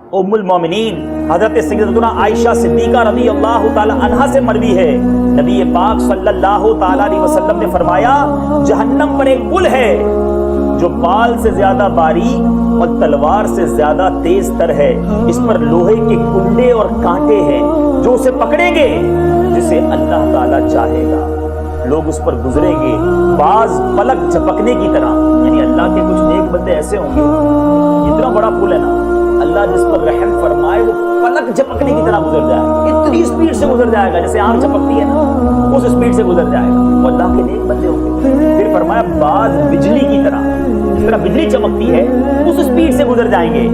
उम्मुल मोमिनीन हजरत सैयदतुना आयशा सिद्दीका रज़ी अल्लाह ताला अन्हा से मरवी है, नबी पाक सल्लल्लाहु ताला अलैहि वसल्लम ने फरमाया, जहन्नम पर एक पुल है जो बाल से ज्यादा बारीक और तलवार से ज्यादा तेज तर है। इस पर लोहे के कुंडे और कांटे हैं जो उसे पकड़ेंगे जिसे अल्लाह ताला चाहेगा। लोग उस पर गुजरेंगे बाज पलक झपकने की तरह, यानी अल्लाह के कुछ नेक बंदे ऐसे होंगे, इतना बड़ा पुल है ना, अल्लाह जिस पर रहम फरमाए वो पलक झपकने की तरह गुजर जाएगा, इतनी स्पीड से गुजर जाएगा जैसे आग झपकती है ना, उस स्पीड से गुजर जाएगा। वो अल्लाह के नेक बंदे होंगे। फिर फरमाया बाज बिजली की तरह, जिस तरह बिजली चमकती है उस स्पीड से गुजर जाएंगे।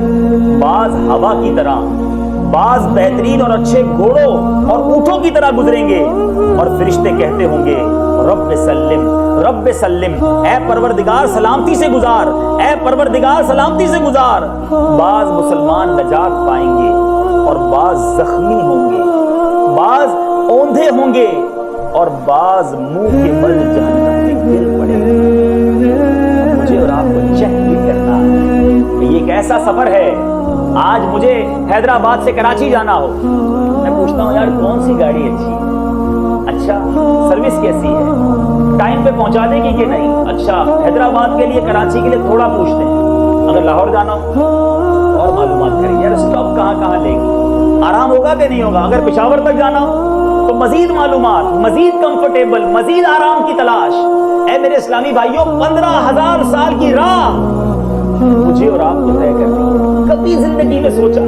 बाज हवा की तरह, बाज बेहतरीन और अच्छे घोड़ों और ऊंटों की तरह गुजरेंगे। और फरिश्ते कहते होंगे रब्बे सल्लिम, रब्बे सल्लिम, ऐ परवरदिगार सलामती से गुजार, ऐ परवरदिगार सलामती से गुजार। बाज मुसलमान नजात पाएंगे और बाज जख्मी होंगे, बाज औंधे होंगे और बाज मुंह के बल जहन्नम में गिर पड़ेंगे। मुझे और आपको चेक भी करना है कि ये एक ऐसा सफर है। आज मुझे हैदराबाद से कराची जाना हो, मैं पूछता हूँ यार कौन सी गाड़ी अच्छी है, अच्छा सर्विस कैसी है, टाइम पे पहुंचा देगी कि नहीं, अच्छा हैदराबाद के लिए कराची के लिए थोड़ा पूछते हैं। अगर लाहौर जाना हो और मालूमात करें यार स्टॉप कहाँ कहाँ लेगी, आराम होगा कि नहीं होगा। अगर पेशावर तक जाना हो तो मजीद मालूमात, मजीद कंफर्टेबल, मजीद आराम की तलाश। ऐ मेरे इस्लामी भाइयों, 15,000 साल की राह मुझे और आपको तय करनी है। कभी जिंदगी में सोचा,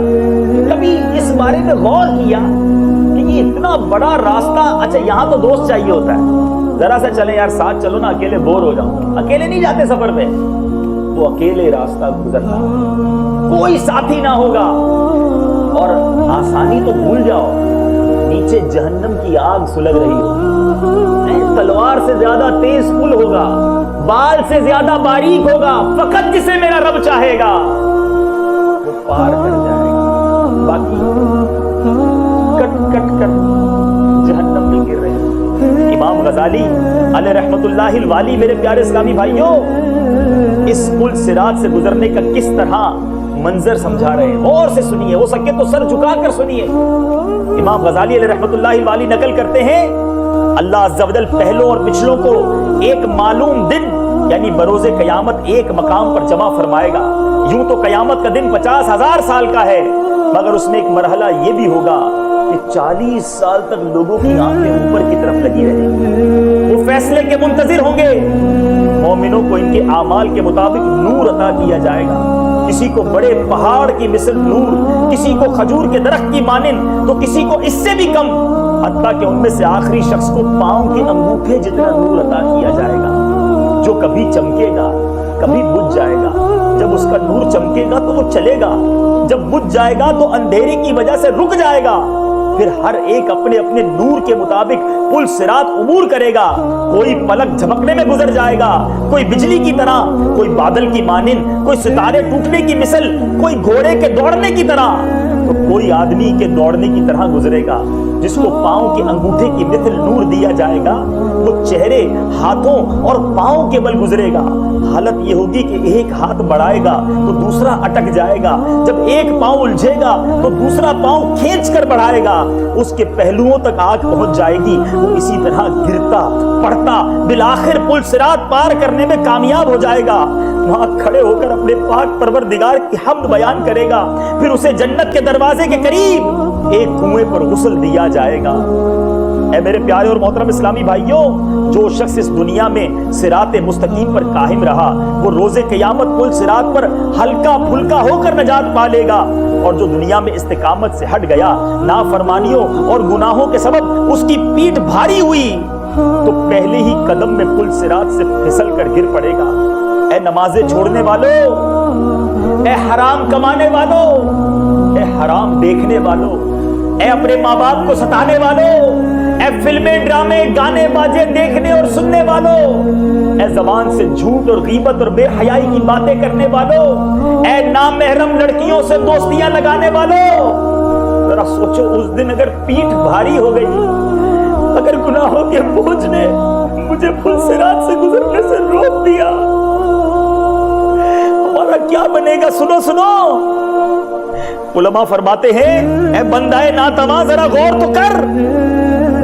कभी इस बारे में गौर किया कि ये इतना बड़ा रास्ता, अच्छा यहाँ तो दोस्त चाहिए होता है, जरा सा चले यार साथ चलो ना, अकेले बोर हो जाऊं। अकेले नहीं जाते सफर पे, वो अकेले रास्ता गुजरना, कोई साथी ना होगा। और आसानी तो भूल जाओ, नीचे जहन्नम की आग सुलग रही हो, तलवार से ज्यादा तेज पुल होगा, बाल से ज्यादा बारीक होगा, फकत जिसे मेरा रब चाहेगा वो पार कर जाएगा, बाकी कट कट कर जहन्नम में गिर रहे। इमाम गजाली अलैहि रहमतुल्लाहिल वाली, मेरे प्यारे इस्लामी भाइयों, इस पुल सिरात से गुजरने का किस तरह मंजर समझा रहे हैं, और से सुनिए, हो सके तो सर झुकाकर सुनिए। इमाम गजाली अलैहि रहमतुल्लाहिल वाली नकल करते हैं, अल्लाह अज़्ज़ा वजल पहलों और पिछलों को एक मालूम दिन यानी बरोज़े क़यामत एक मकाम पर जमा फरमाएगा। यूं तो क़यामत का दिन 50,000 साल का है, मगर उसमें एक मरहला ये भी होगा कि 40 साल तक लोगों की आंखें ऊपर की तरफ लगी रहेंगी। वो फैसले के मुंतजिर होंगे। मोमिनों को इनके आमाल के मुताबिक नूर अता किया जाएगा, किसी को बड़े पहाड़ की मिसल नूर, किसी को खजूर के दरख्त की मानिंद, तो किसी को इससे भी कम, हत्ता कि उनमें से आखिरी शख्स को पांव के अंगूठे जितना नूर अता किया जाएगा, जो कभी चमकेगा कभी बुझ जाएगा। जब उसका नूर चमकेगा तो वो चलेगा, जब बुझ जाएगा तो अंधेरे की वजह से रुक जाएगा। फिर हर एक अपने अपने नूर के मुताबिक पुल सिरात उबूर करेगा। कोई पलक झपकने में गुजर जाएगा, कोई बिजली की तरह, कोई बादल की मानिंद, कोई सितारे टूटने की मिसल, कोई घोड़े के दौड़ने की तरह, तो कोई आदमी के दौड़ने की तरह गुजरेगा। जिसको पांव के अंगूठे की मिसल नूर दिया जाएगा वो चेहरे, हाथों और पांव के बल गुजरेगा। हालत ये होगी कि एक हाथ बढ़ाएगा तो दूसरा अटक जाएगा, जब एक पांव उलझेगा तो दूसरा पांव खींच कर बढ़ाएगा, उसके पहलुओं तक आग पहुंच जाएगी। वो इसी तरह गिरता पड़ता बिलाखिर पुल सिरात पार करने में कामयाब हो जाएगा। वहां खड़े होकर अपने पाक परवरदिगार की हम्द बयान करेगा। फिर उसे जन्नत के दरवाजे के करीब एक कुएं पर गुस्ल दिया जाएगा। ऐ मेरे प्यारे और मोहतरम इस्लामी भाइयों, जो शख्स इस दुनिया में सिरात मुस्तकीम पर कायम रहा वो रोजे क़यामत पुल सिरात पर हल्का फुल्का होकर नजात पा लेगा। और जो दुनिया में इस्तिकामत से हट गया, नाफरमानियों और गुनाहों के सबब उसकी पीठ भारी हुई, तो पहले ही कदम में पुल सिरात से फिसल कर गिर पड़ेगा। ऐ नमाजें छोड़ने वालों, ऐ हराम कमाने वालों, ऐ हराम देखने वालों, ऐ अपने माँ बाप को सताने वालों, ऐ फिल्में ड्रामे गाने बाजे देखने और सुनने वालों, ऐ ज़बान से झूठ और गीबत और बेहयाई की बातें करने वालों, ऐ नामहरम लड़कियों से दोस्तियां लगाने वालों, जरा सोचो उस दिन अगर पीठ भारी हो गई, अगर गुनाहों के बोझ ने मुझे पुल सिरात से गुजरने से रोक दिया, हमारा क्या बनेगा। सुनो सुनो, उलमा फरमाते हैं, ए बंदाए नातवा जरा गौर तो कर,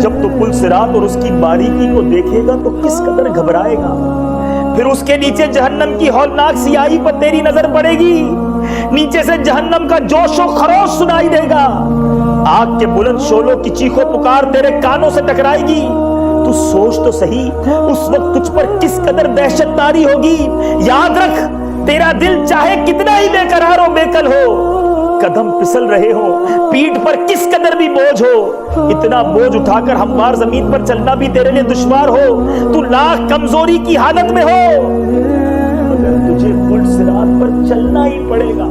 जब तू पुल सिरात और उसकी बारीकी को देखेगा तो किस कदर घबराएगा। फिर उसके नीचे जहन्नम की हौलनाक सियाही पर तेरी नजर पड़ेगी, नीचे से जहन्नम का जोशो खरोश सुनाई देगा, आग के बुलंद शोलों की चीखों पुकार तेरे कानों से टकराएगी। तू सोच तो सही उस वक्त तुझ पर किस कदर दहशत तारी होगी। याद रख, तेरा दिल चाहे कितना ही बेकरार हो, बेकल हो, कदम फिसल रहे हो, पीठ पर किस कदर भी बोझ हो, इतना बोझ उठाकर हमवार जमीन पर चलना भी तेरे लिए दुश्वार हो, तू लाख कमजोरी की हालत में हो, मगर तुझे पुल सिरात पर चलना ही पड़ेगा।